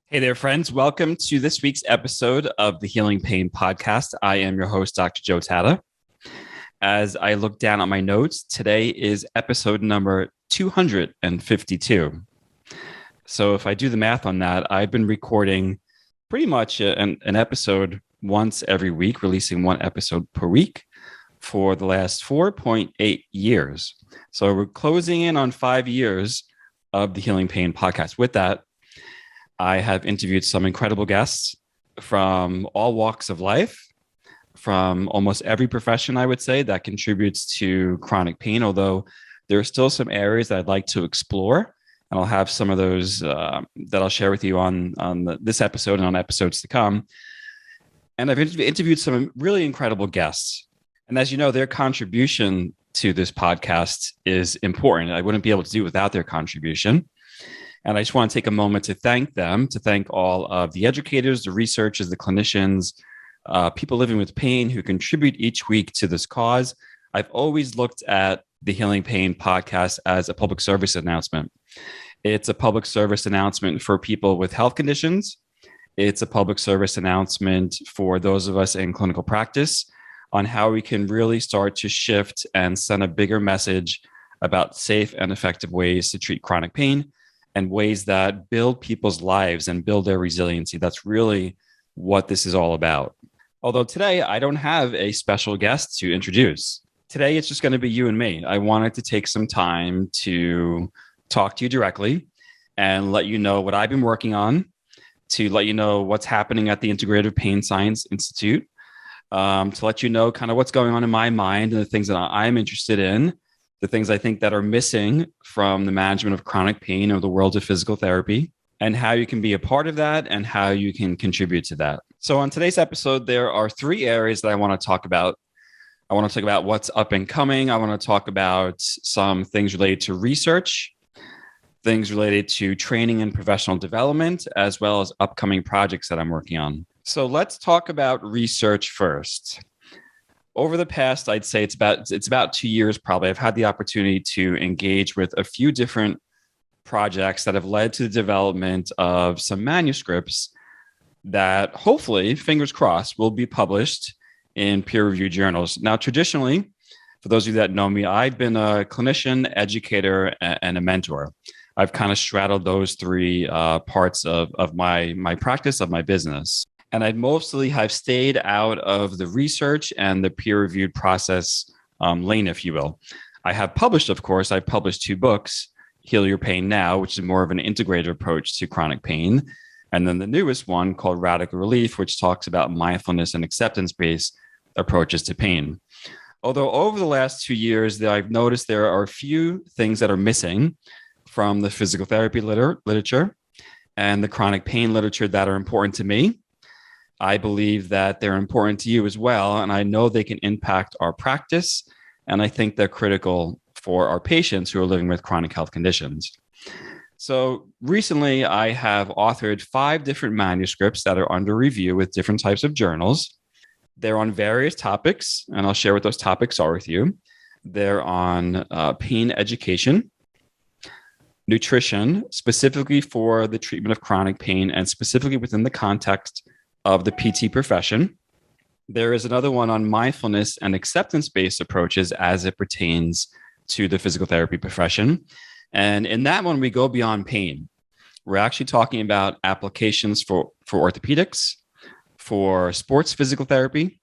Hey there, friends. Welcome to this week's episode of the Healing Pain Podcast. I am your host, Dr. Joe Tatta. As I look down at my notes, today is episode number 252. So if I do the math on that, I've been recording pretty much an episode once every week, releasing one episode per week for the last 4.8 years. So we're closing in on 5 years of the Healing Pain Podcast. With that, I have interviewed some incredible guests from all walks of life, from almost every profession, I wothe say, that contributes to chronic pain, although there are still some areas that I'd like to explore. And I'll have some of those that I'll share with you on this episode and on episodes to come. And I've interviewed some really incredible guests. And as you know, their contribution to this podcast is important. I wouldn't be able to do it without their contribution. And I just want to take a moment to thank them, to thank all of the educators, the researchers, the clinicians, people living with pain who contribute each week to this cause. I've always looked at the Healing Pain Podcast as a public service announcement. It's a public service announcement for people with health conditions. It's a public service announcement for those of us in clinical practice on how we can really start to shift and send a bigger message about safe and effective ways to treat chronic pain and ways that build people's lives and build their resiliency. That's really what this is all about. Although today I don't have a special guest to introduce. Today it's just going to be you and me. I wanted to take some time to talk to you directly and let you know what I've been working on, to let you know what's happening at the Integrative Pain Science Institute, to let you know kind of what's going on in my mind and the things that I'm interested in, the things I think that are missing from the management of chronic pain or the world of physical therapy, and how you can be a part of that and how you can contribute to that. So on today's episode, there are 3 areas that I want to talk about. I want to talk about what's up and coming. I want to talk about some things related to research, things related to training and professional development, as well as upcoming projects that I'm working on. So let's talk about research first. Over the past, I'd say it's about 2 years probably, I've had the opportunity to engage with a few different projects that have led to the development of some manuscripts that hopefully, fingers crossed, will be published in peer-reviewed journals. Now, traditionally, for those of you that know me, I've been a clinician, educator, and a mentor. I've kind of straddled those 3 parts of my practice, of my business. And I'd mostly have stayed out of the research and the peer-reviewed process lane, if you will. I have published, of course, I've published 2 books, Heal Your Pain Now, which is more of an integrative approach to chronic pain. And then the newest one called Radical Relief, which talks about mindfulness and acceptance-based approaches to pain. Although over the last 2 years, I've noticed there are a few things that are missing from the physical therapy literature and the chronic pain literature that are important to me. I believe that they're important to you as well, and I know they can impact our practice, and I think they're critical for our patients who are living with chronic health conditions. So recently, I have authored 5 different manuscripts that are under review with different types of journals. They're on various topics, and I'll share what those topics are with you. They're on pain education, nutrition, specifically for the treatment of chronic pain, and specifically within the context of the PT profession. There is another one on mindfulness and acceptance-based approaches as it pertains to the physical therapy profession. And in that one, we go beyond pain. We're actually talking about applications for orthopedics, for sports physical therapy,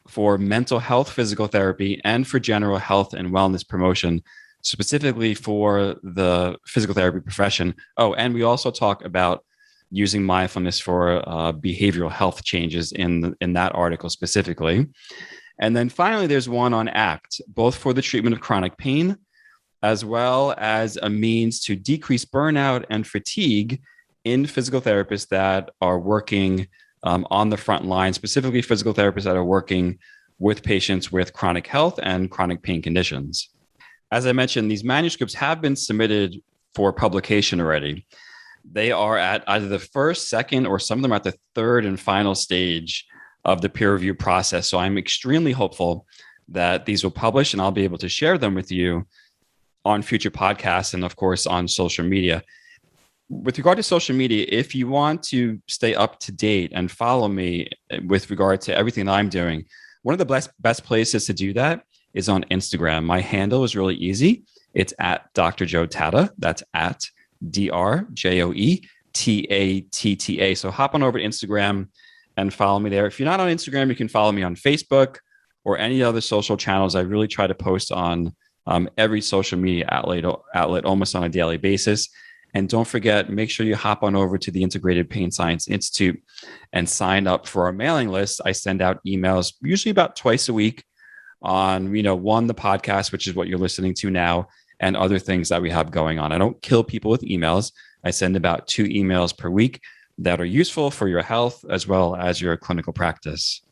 for mental health physical therapy, and for general health and wellness promotion, specifically for the physical therapy profession. Oh, and we also talk about using mindfulness for behavioral health changes in that article specifically. And then finally, there's one on ACT, both for the treatment of chronic pain, as well as a means to decrease burnout and fatigue in physical therapists that are working on the front line, specifically physical therapists that are working with patients with chronic health and chronic pain conditions. As I mentioned, these manuscripts have been submitted for publication already. They are at either the first, second, or some of them are at the 3rd and final stage of the peer review process. So I'm extremely hopeful that these will publish and I'll be able to share them with you on future podcasts and, of course, on social media. with regard to social media, if you want to stay up to date and follow me with regard to everything that I'm doing, one of the best places to do that is on Instagram. My handle is really easy. It's at Dr. Joe Tatta. That's at DrJoeTatta. So hop on over to Instagram and follow me there. If you're not on Instagram, you can follow me on Facebook or any other social channels. I really try to post on every social media outlet almost on a daily basis. And don't forget, make sure you hop on over to the Integrative Pain Science Institute and sign up for our mailing list. I send out emails usually about twice a week on, one, the podcast, which is what you're listening to now, and other things that we have going on. I don't kill people with emails. I send about 2 emails per week that are useful for your health as well as your clinical practice.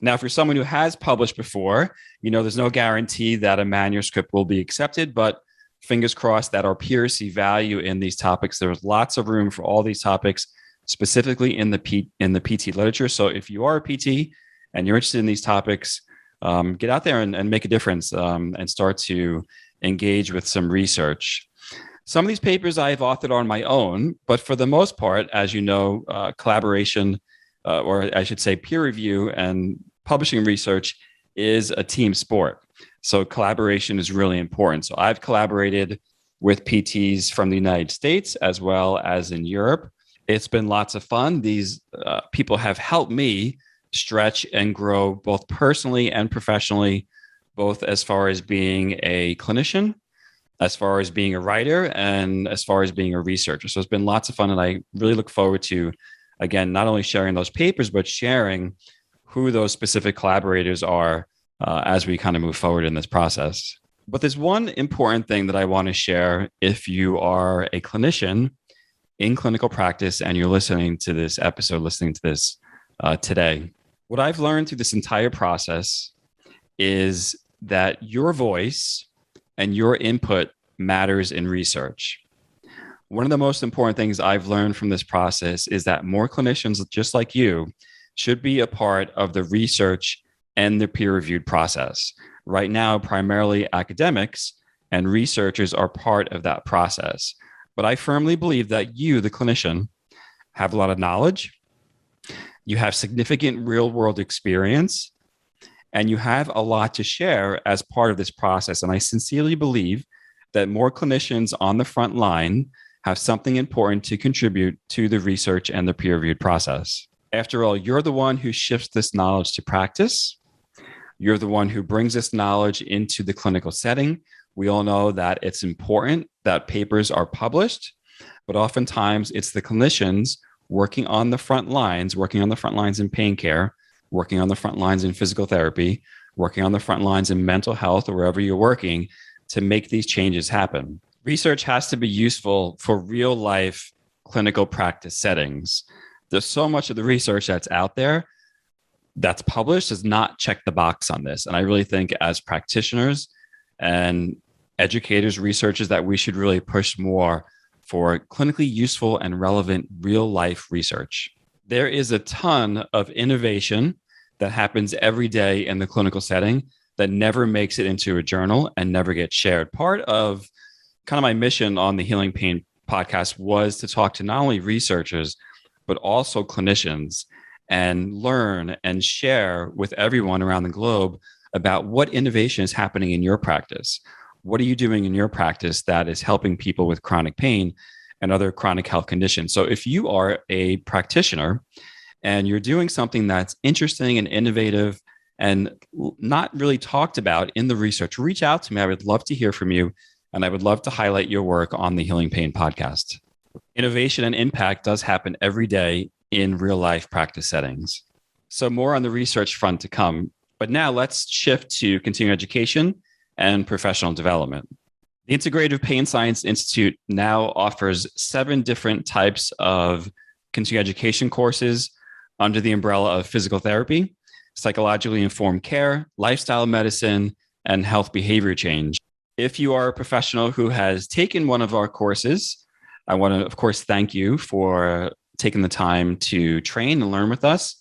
Now, if you're someone who has published before, there's no guarantee that a manuscript will be accepted, but fingers crossed that our peers see value in these topics. There's lots of room for all these topics, specifically in the PT literature. So if you are a PT and you're interested in these topics, get out there and make a difference and start to engage with some research. Some of these papers I've authored on my own, but for the most part, as you know, collaboration, or I should say peer review and publishing research is a team sport. So collaboration is really important. So I've collaborated with PTs from the United States as well as in Europe. It's been lots of fun. These people have helped me stretch and grow both personally and professionally, both as far as being a clinician, as far as being a writer, and as far as being a researcher. So it's been lots of fun. And I really look forward to, again, not only sharing those papers, but sharing who those specific collaborators are as we kind of move forward in this process. But there's one important thing that I want to share if you are a clinician in clinical practice and you're listening to this episode, listening to this today. What I've learned through this entire process is that your voice and your input matters in research. One of the most important things I've learned from this process is that more clinicians just like you should be a part of the research and the peer-reviewed process. Right now, primarily academics and researchers are part of that process. But I firmly believe that you, the clinician, have a lot of knowledge, you have significant real-world experience, and you have a lot to share as part of this process. And I sincerely believe that more clinicians on the front line have something important to contribute to the research and the peer-reviewed process. After all, you're the one who shifts this knowledge to practice. You're the one who brings this knowledge into the clinical setting. We all know that it's important that papers are published, but oftentimes it's the clinicians working on the front lines in pain care, working on the front lines in physical therapy, working on the front lines in mental health or wherever you're working to make these changes happen. Research has to be useful for real life clinical practice settings. There's so much of the research that's out there that's published does not check the box on this. And I really think as practitioners and educators, researchers, that we should really push more for clinically useful and relevant real life research. There is a ton of innovation that happens every day in the clinical setting that never makes it into a journal and never gets shared. Part of kind of my mission on the Healing Pain podcast was to talk to not only researchers, but also clinicians and learn and share with everyone around the globe about what innovation is happening in your practice. What are you doing in your practice that is helping people with chronic pain and other chronic health conditions? So if you are a practitioner and you're doing something that's interesting and innovative and not really talked about in the research, reach out to me. I would love to hear from you, and I would love to highlight your work on the Healing Pain podcast. Innovation and impact does happen every day in real life practice settings. So more on the research front to come. But now let's shift to continuing education and professional development. The Integrative Pain Science Institute now offers 7 different types of continuing education courses under the umbrella of physical therapy, psychologically informed care, lifestyle medicine, and health behavior change. If you are a professional who has taken one of our courses, I want to, of course, thank you for taking the time to train and learn with us.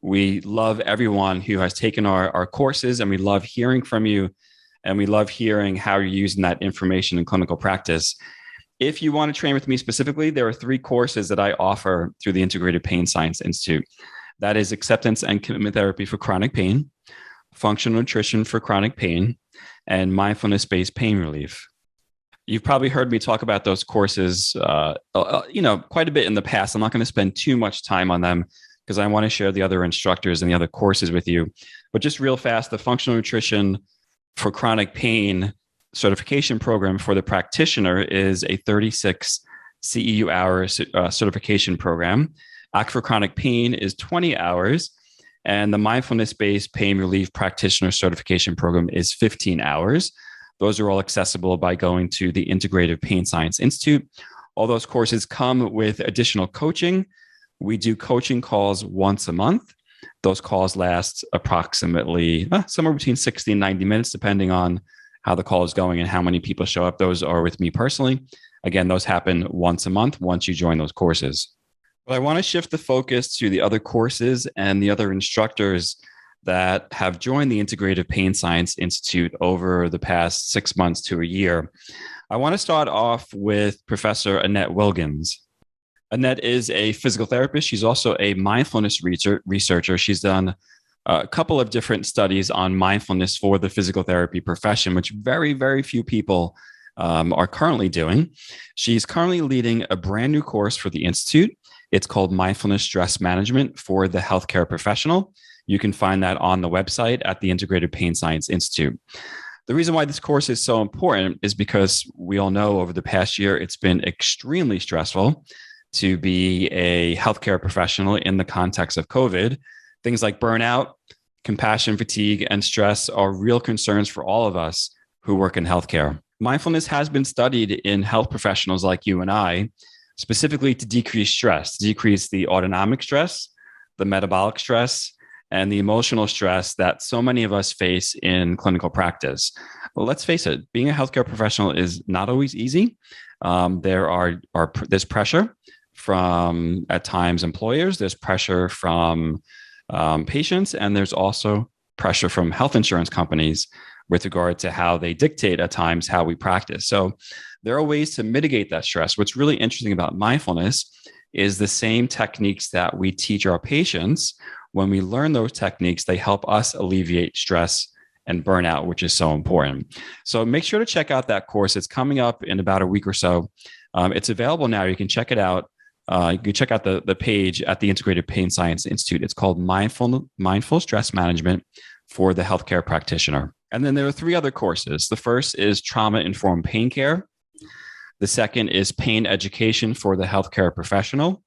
We love everyone who has taken our courses, and we love hearing from you, and we love hearing how you're using that information in clinical practice. If you want to train with me specifically, there are 3 courses that I offer through the Integrative Pain Science Institute. That is acceptance and commitment therapy for chronic pain, functional nutrition for chronic pain, and mindfulness-based pain relief. You've probably heard me talk about those courses, quite a bit in the past. I'm not going to spend too much time on them because I want to share the other instructors and the other courses with you. But just real fast, the functional nutrition for chronic pain certification program for the practitioner is a 36 CEU hour certification program. Act for Chronic Pain is 20 hours. And the mindfulness-based pain relief practitioner certification program is 15 hours. Those are all accessible by going to the Integrative Pain Science Institute. All those courses come with additional coaching. We do coaching calls once a month. Those calls last approximately somewhere between 60 and 90 minutes, depending on how the call is going and how many people show up. Those are with me personally. Again, those happen once a month once you join those courses. But I want to shift the focus to the other courses and the other instructors that have joined the Integrative Pain Science Institute over the past 6 months to a year. I want to start off with Professor Annette Wilgins. Annette is a physical therapist. She's also a mindfulness researcher. She's done a couple of different studies on mindfulness for the physical therapy profession, which very, very few people are currently doing. She's currently leading a brand new course for the Institute. It's called Mindfulness Stress Management for the Healthcare Professional. You can find that on the website at the Integrated Pain Science Institute. The reason why this course is so important is because we all know over the past year, it's been extremely stressful to be a healthcare professional in the context of COVID. Things like burnout, compassion fatigue, and stress are real concerns for all of us who work in healthcare. Mindfulness has been studied in health professionals like you and I, specifically to decrease stress, to decrease the autonomic stress, the metabolic stress, and the emotional stress that so many of us face in clinical practice. Well, let's face it, being a healthcare professional is not always easy. There's pressure from, at times, employers. There's pressure from patients, and there's also pressure from health insurance companies with regard to how they dictate at times how we practice. So there are ways to mitigate that stress. What's really interesting about mindfulness is the same techniques that we teach our patients. When we learn those techniques, they help us alleviate stress and burnout, which is so important. So make sure to check out that course. It's coming up in about a week or so. It's available now. You can check it out. You can check out the page at the Integrated Pain Science Institute. It's called Mindful Stress Management for the Healthcare Practitioner. And then there are 3 other courses. The first is Trauma-Informed Pain Care. The second is Pain Education for the Healthcare Professional.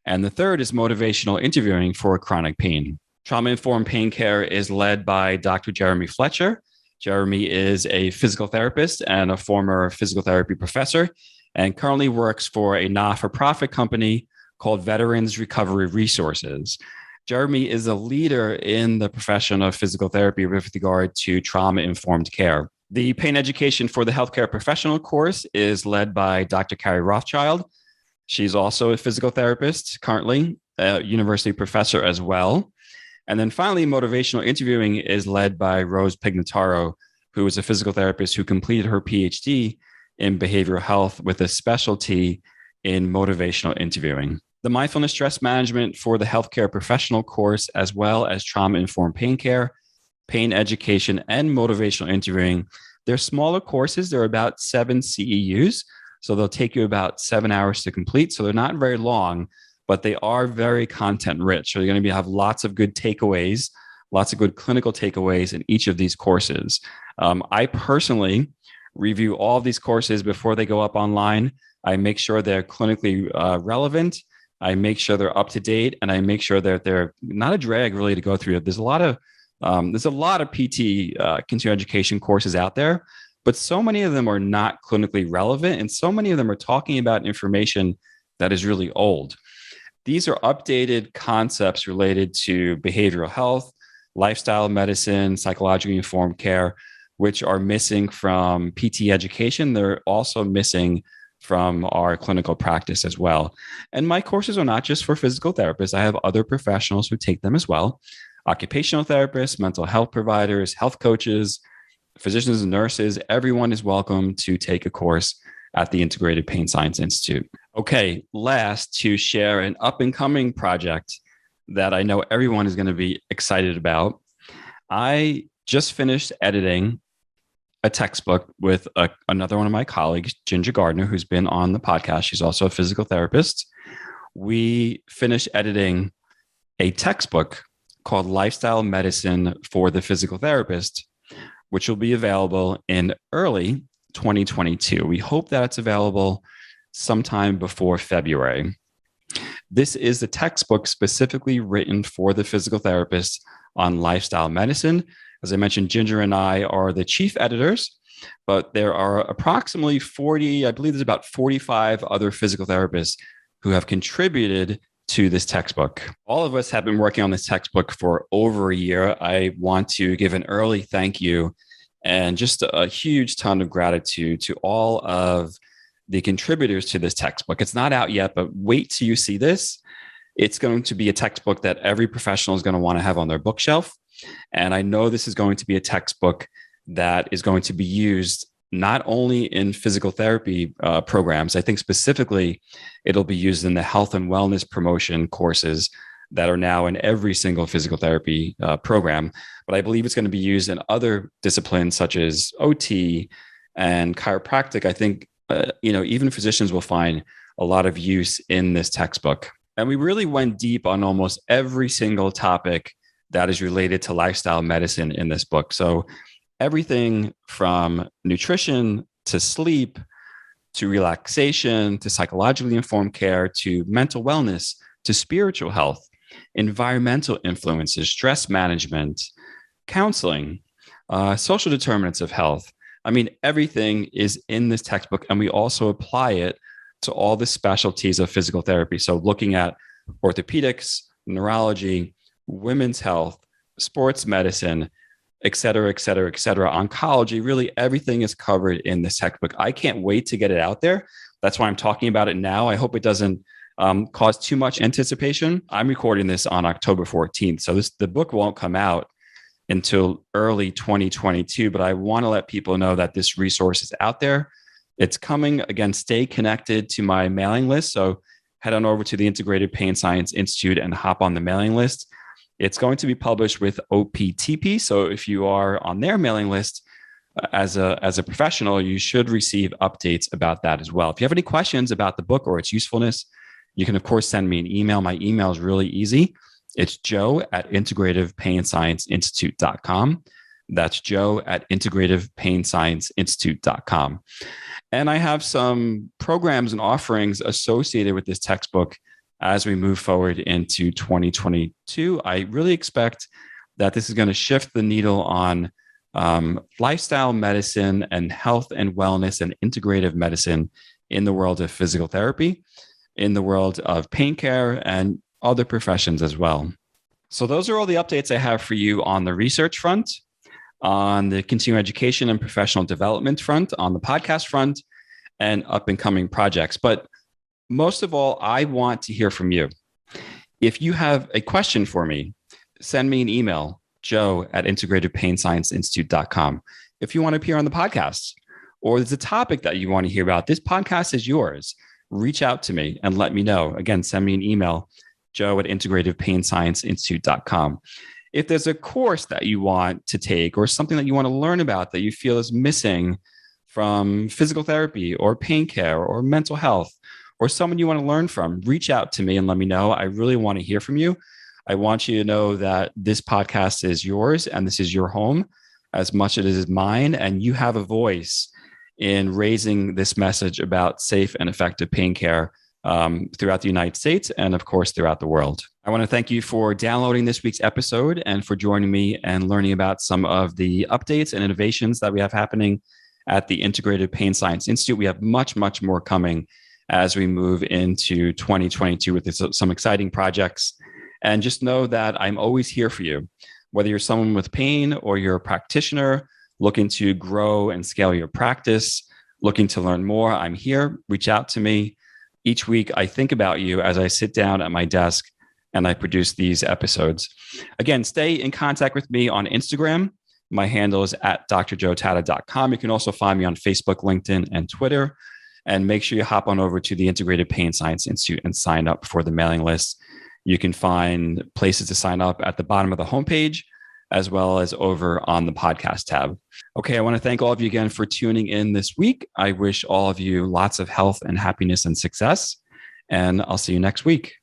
And the third is Motivational Interviewing for Chronic Pain. Trauma-Informed Pain Care is led by Dr. Jeremy Fletcher. Jeremy is a physical therapist and a former physical therapy professor, and currently works for a not-for-profit company called Veterans Recovery Resources. Jeremy is a leader in the profession of physical therapy with regard to trauma-informed care. The Pain Education for the Healthcare Professional course is led by Dr. Carrie Rothschild. She's also a physical therapist, currently a university professor as well. And then finally, Motivational Interviewing is led by Rose Pignataro, who is a physical therapist who completed her PhD in behavioral health with a specialty in motivational interviewing. The Mindfulness Stress Management for the Healthcare Professional course, as well as Trauma-Informed Pain Care, Pain Education, and Motivational Interviewing, they're smaller courses. They're about 7 CEUs. So they'll take you about 7 hours to complete. So they're not very long, but they are very content rich. So you're going to have lots of good takeaways, lots of good clinical takeaways in each of these courses. I personally review all of these courses before they go up online. I make sure they're clinically relevant. I make sure they're up to date, and I make sure that they're not a drag really to go through. There's a lot of PT continuing education courses out there, but so many of them are not clinically relevant, and so many of them are talking about information that is really old. These are updated concepts related to behavioral health, lifestyle medicine, psychologically informed care, which are missing from PT education. They're also missing from our clinical practice as well. And my courses are not just for physical therapists. I have other professionals who take them as well. Occupational therapists, mental health providers, health coaches, physicians and nurses, everyone is welcome to take a course at the Integrative Pain Science Institute. Okay, last, to share an up-and-coming project that I know everyone is going to be excited about. I just finished editing a textbook with another one of my colleagues, Ginger Gardner, who's been on the podcast. She's also a physical therapist. We finished editing a textbook called Lifestyle Medicine for the Physical Therapist, which will be available in early 2022. We hope that it's available sometime before February. This is the textbook specifically written for the physical therapist on lifestyle medicine. As I mentioned, Ginger and I are the chief editors, but there are approximately 40, I believe there's about 45 other physical therapists who have contributed to this textbook. All of us have been working on this textbook for over a year. I want to give an early thank you and just a huge ton of gratitude to all of the contributors to this textbook. It's not out yet, but wait till you see this. It's going to be a textbook that every professional is going to want to have on their bookshelf. And I know this is going to be a textbook that is going to be used not only in physical therapy programs. I think specifically it'll be used in the health and wellness promotion courses that are now in every single physical therapy program. But I believe it's going to be used in other disciplines such as OT and chiropractic. I think even physicians will find a lot of use in this textbook. And we really went deep on almost every single topic that is related to lifestyle medicine in this book. So everything from nutrition to sleep, to relaxation, to psychologically informed care, to mental wellness, to spiritual health, environmental influences, stress management, counseling, social determinants of health. I mean, everything is in this textbook, and we also apply it to all the specialties of physical therapy. So looking at orthopedics, neurology, women's health, sports medicine, et cetera, et cetera, et cetera, oncology, really everything is covered in this textbook. I can't wait to get it out there. That's why I'm talking about it now. I hope it doesn't cause too much anticipation. I'm recording this on October 14th. So the book won't come out until early 2022, but I want to let people know that this resource is out there. It's coming. Again, stay connected to my mailing list. So head on over to the Integrative Pain Science Institute and hop on the mailing list. It's going to be published with OPTP. So if you are on their mailing list as a professional, you should receive updates about that as well. If you have any questions about the book or its usefulness, you can, of course, send me an email. My email is really easy. It's joe@integrativepainscienceinstitute.com. That's joe@integrativepainscienceinstitute.com. And I have some programs and offerings associated with this textbook as we move forward into 2022. I really expect that this is going to shift the needle on lifestyle medicine and health and wellness and integrative medicine in the world of physical therapy, in the world of pain care, and other professions as well. So those are all the updates I have for you on the research front, on the continuing education and professional development front, on the podcast front, and up and coming projects. But most of all, I want to hear from you. If you have a question for me, send me an email, joe@integrativepainscienceinstitute.com. If you want to appear on the podcast, or there's a topic that you want to hear about, this podcast is yours. Reach out to me and let me know. Again, send me an email, joe@integrativepainscienceinstitute.com. If there's a course that you want to take or something that you want to learn about that you feel is missing from physical therapy or pain care or mental health, or someone you want to learn from, reach out to me and let me know. I really want to hear from you. I want you to know that this podcast is yours and this is your home as much as it is mine. And you have a voice in raising this message about safe and effective pain care throughout the United States and, of course, throughout the world. I want to thank you for downloading this week's episode and for joining me and learning about some of the updates and innovations that we have happening at the Integrative Pain Science Institute. We have much, much more coming as we move into 2022 with some exciting projects. And just know that I'm always here for you, whether you're someone with pain or you're a practitioner looking to grow and scale your practice, looking to learn more. I'm here. Reach out to me. Each week, I think about you as I sit down at my desk and I produce these episodes. Again, stay in contact with me on Instagram. My handle is @drjoetatta.com. You can also find me on Facebook, LinkedIn, and Twitter. And make sure you hop on over to the Integrative Pain Science Institute and sign up for the mailing list. You can find places to sign up at the bottom of the homepage, as well as over on the podcast tab. Okay, I want to thank all of you again for tuning in this week. I wish all of you lots of health and happiness and success, and I'll see you next week.